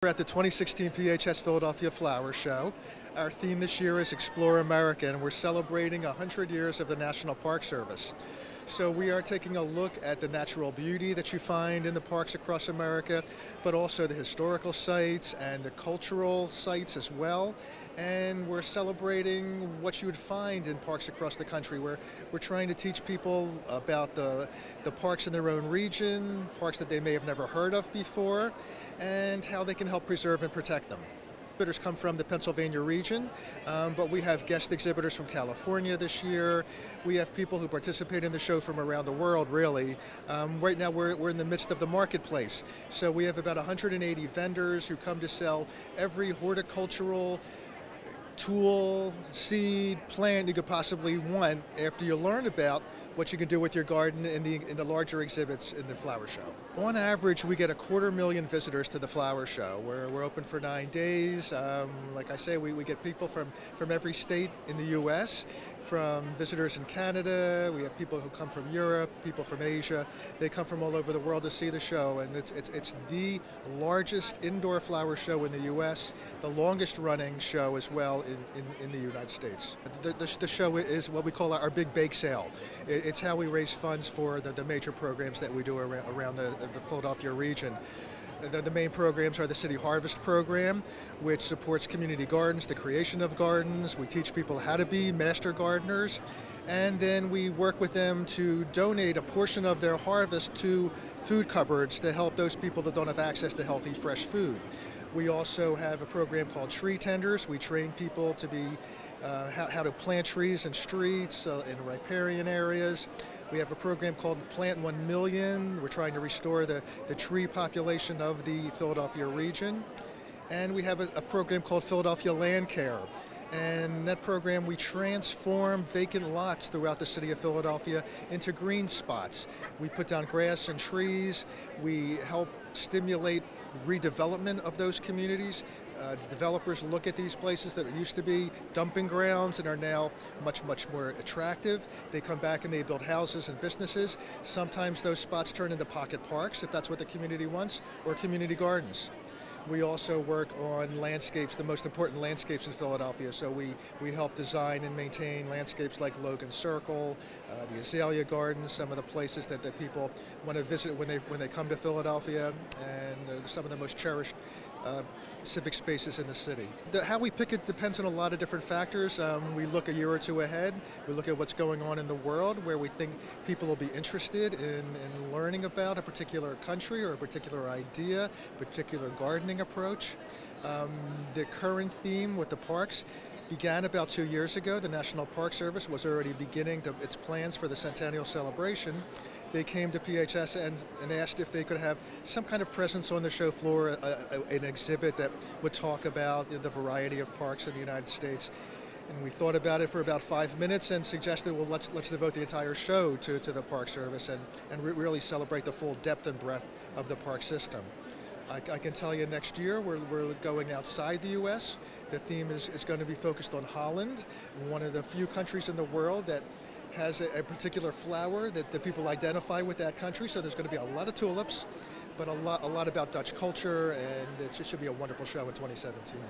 We're at the 2016 PHS Philadelphia Flower Show. Our theme this year is Explore America, and we're celebrating 100 years of the National Park Service. So we are taking a look at the natural beauty that you find in the parks across America, but also the historical sites and the cultural sites as well. And we're celebrating what you would find in parks across the country. We're trying to teach people about the parks in their own region, parks that they may have never heard of before, and how they can help preserve and protect them. Exhibitors come from the Pennsylvania region, but we have guest exhibitors from California this year. We have people who participate in the show from around the world, really. Right now we're in the midst of the marketplace. So we have about 180 vendors who come to sell every horticultural tool, seed, plant you could possibly want after you learn about what you can do with your garden in the larger exhibits in the flower show. On average, we get 250,000 visitors to the flower show. We're open for 9 days. Like I say, we get people from every state in the U.S., from visitors in Canada. We have people who come from Europe, people from Asia. They come from all over the world to see the show, and it's the largest indoor flower show in the U.S., the longest running show as well in the United States. The show is what we call our big bake sale. It's how we raise funds for the major programs that we do around the Philadelphia region. The main programs are the City Harvest program, which supports community gardens, the creation of gardens. We teach people how to be master gardeners, and then we work with them to donate a portion of their harvest to food cupboards to help those people that don't have access to healthy, fresh food. We also have a program called Tree Tenders. We train people to be how to plant trees in streets, in riparian areas. We have a program called Plant 1 Million. We're trying to restore the tree population of the Philadelphia region. And we have a program called Philadelphia Land Care. And that program, we transform vacant lots throughout the city of Philadelphia into green spots. We put down grass and trees. We help stimulate redevelopment of those communities. Developers look at these places that used to be dumping grounds and are now much more attractive. They come back and they build houses and businesses. Sometimes those spots turn into pocket parks, if that's what the community wants, or community gardens. We also work on landscapes, the most important landscapes in Philadelphia. So we help design and maintain landscapes like Logan Circle, the Azalea Gardens, some of the places that people want to visit when they come to Philadelphia, and some of the most cherished civic spaces in the city. How we pick it depends on a lot of different factors. We look a year or two ahead. We look at what's going on in the world, where we think people will be interested in learning about a particular country or a particular idea, particular gardening approach. The current theme with the parks began about 2 years ago. The National Park Service was already beginning its plans for the centennial celebration. They came to PHS and asked if they could have some kind of presence on the show floor, an exhibit that would talk about the variety of parks in the United States. And we thought about it for about 5 minutes and suggested, well, let's devote the entire show to the Park Service and really celebrate the full depth and breadth of the park system. I can tell you next year we're going outside the U.S. The theme is going to be focused on Holland, one of the few countries in the world that has a particular flower that the people identify with that country. So there's going to be a lot of tulips, but a lot about Dutch culture, and it should be a wonderful show in 2017.